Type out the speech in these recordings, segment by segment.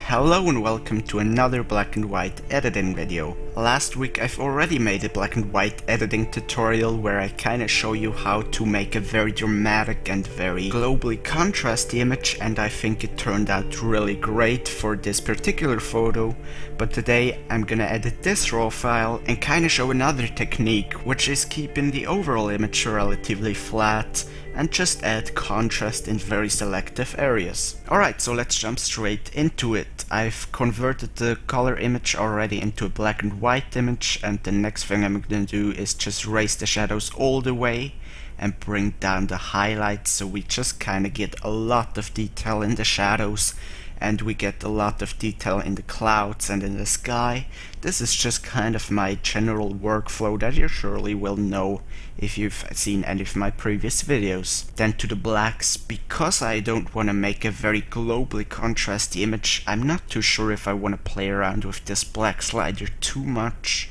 Hello and welcome to another black and white editing video. Last week I've already made a black and white editing tutorial where I kinda show you how to make a very dramatic and very globally contrasty image, and I think it turned out really great for this particular photo. But today I'm gonna edit this raw file and kinda show another technique, which is keeping the overall image relatively flat and just add contrast in very selective areas. Alright, so let's jump straight into it. I've converted the color image already into a black and white image, and the next thing I'm gonna do is just raise the shadows all the way and bring down the highlights, so we just kinda get a lot of detail in the shadows and we get a lot of detail in the clouds and in the sky. This is just kind of my general workflow that you surely will know if you've seen any of my previous videos. Then to the blacks, because I don't want to make a very globally contrasty image, I'm not too sure if I want to play around with this black slider too much.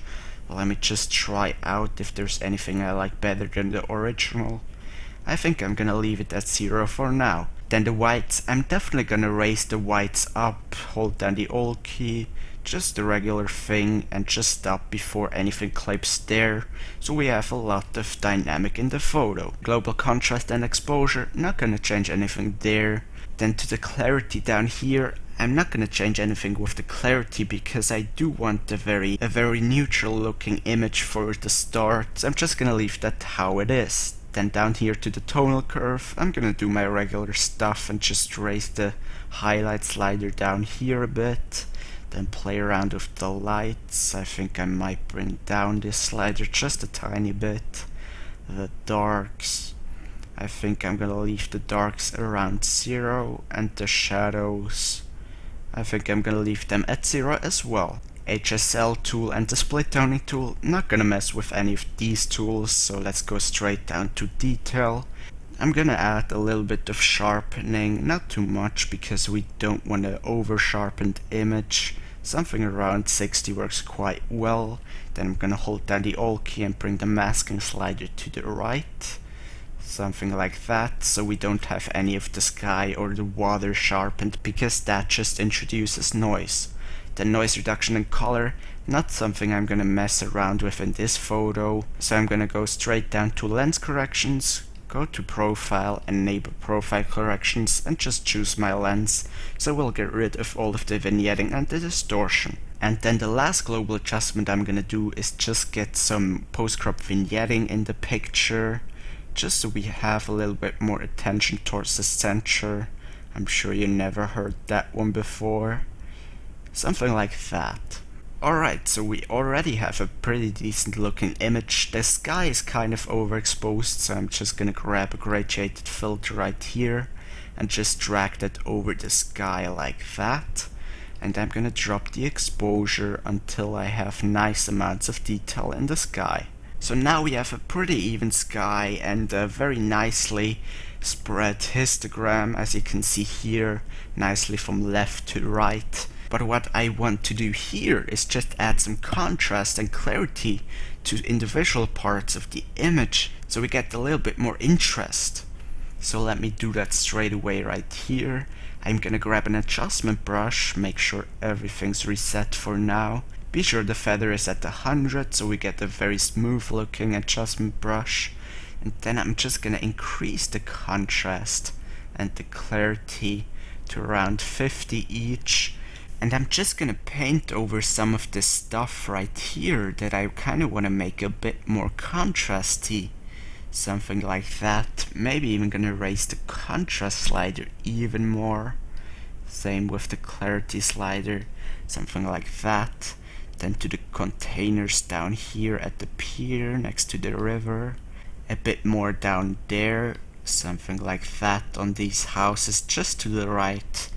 Let me just try out if there's anything I like better than the original. I think I'm gonna leave it at 0 for now. Then the whites, I'm definitely gonna raise the whites up, hold down the Alt key, just the regular thing, and just stop before anything clips there, so we have a lot of dynamic in the photo. Global contrast and exposure, not gonna change anything there. Then to the clarity down here, I'm not gonna change anything with the clarity because I do want a very neutral looking image for the start. I'm just gonna leave that how it is. Then down here to the tonal curve, I'm gonna do my regular stuff and just raise the highlight slider down here a bit. Then play around with the lights. I think I might bring down this slider just a tiny bit. The darks, I think I'm gonna leave the darks around 0, and the shadows, I think I'm gonna leave them at 0 as well. HSL tool and the split toning tool, not gonna mess with any of these tools, so let's go straight down to detail. I'm gonna add a little bit of sharpening, not too much because we don't want to over sharpen the image. Something around 60 works quite well. Then I'm gonna hold down the Alt key and bring the masking slider to the right. Something like that, so we don't have any of the sky or the water sharpened because that just introduces noise. The noise reduction and color, not something I'm gonna mess around with in this photo, so I'm gonna go straight down to lens corrections, go to profile, enable profile corrections, and just choose my lens, so we'll get rid of all of the vignetting and the distortion. And then the last global adjustment I'm gonna do is just get some post-crop vignetting in the picture, just so we have a little bit more attention towards the center. I'm sure you never heard that one before. Something like that. Alright, so we already have a pretty decent looking image. The sky is kind of overexposed, so I'm just gonna grab a gradiated filter right here and just drag that over the sky like that. And I'm gonna drop the exposure until I have nice amounts of detail in the sky. So now we have a pretty even sky and a very nicely spread histogram, as you can see here, nicely from left to right. But what I want to do here is just add some contrast and clarity to individual parts of the image, so we get a little bit more interest. So let me do that straight away right here. I'm gonna grab an adjustment brush, make sure everything's reset for now. Be sure the feather is at 100, so we get a very smooth looking adjustment brush. And then I'm just gonna increase the contrast and the clarity to around 50 each. And I'm just gonna paint over some of this stuff right here that I kinda wanna make a bit more contrasty. Something like that. Maybe even gonna raise the contrast slider even more. Same with the clarity slider. Something like that. Then to the containers down here at the pier next to the river. A bit more down there. Something like that on these houses just to the right.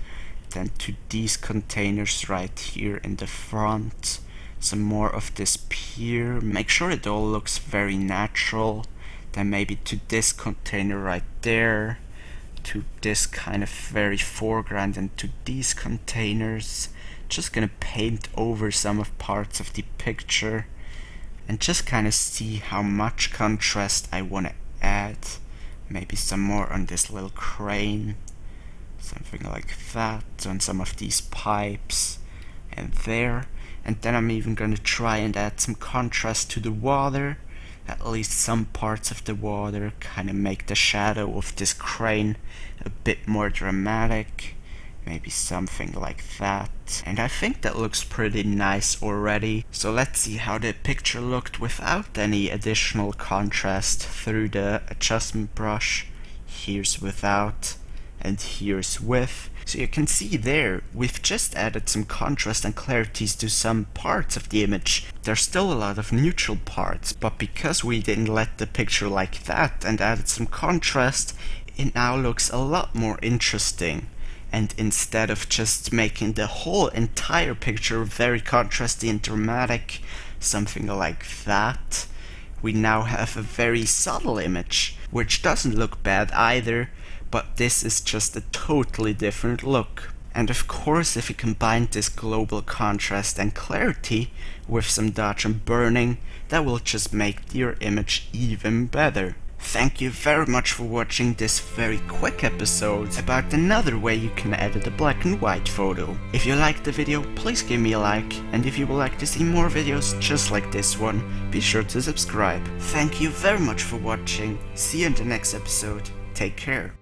Then to these containers right here in the front. Some more of this pier. Make sure it all looks very natural. Then maybe to this container right there. To this kind of very foreground and to these containers. Just gonna paint over some of parts of the picture and just kind of see how much contrast I want to add. Maybe some more on this little crane. something like that on some of these pipes and there. And then I'm even going to try and add some contrast to the water, at least some parts of the water, kind of make the shadow of this crane a bit more dramatic. Maybe something like that. And I think that looks pretty nice already. So let's see how the picture looked without any additional contrast through the adjustment brush. Here's without, and here's with. So you can see there, we've just added some contrast and clarities to some parts of the image. There's still a lot of neutral parts, but because we didn't let the picture like that and added some contrast, it now looks a lot more interesting. And instead of just making the whole entire picture very contrasty and dramatic, something like that, we now have a very subtle image, which doesn't look bad either, but this is just a totally different look. And of course, if you combine this global contrast and clarity with some dodge and burning, that will just make your image even better. Thank you very much for watching this very quick episode about another way you can edit a black and white photo. If you liked the video, please give me a like, and if you would like to see more videos just like this one, be sure to subscribe. Thank you very much for watching, see you in the next episode, take care.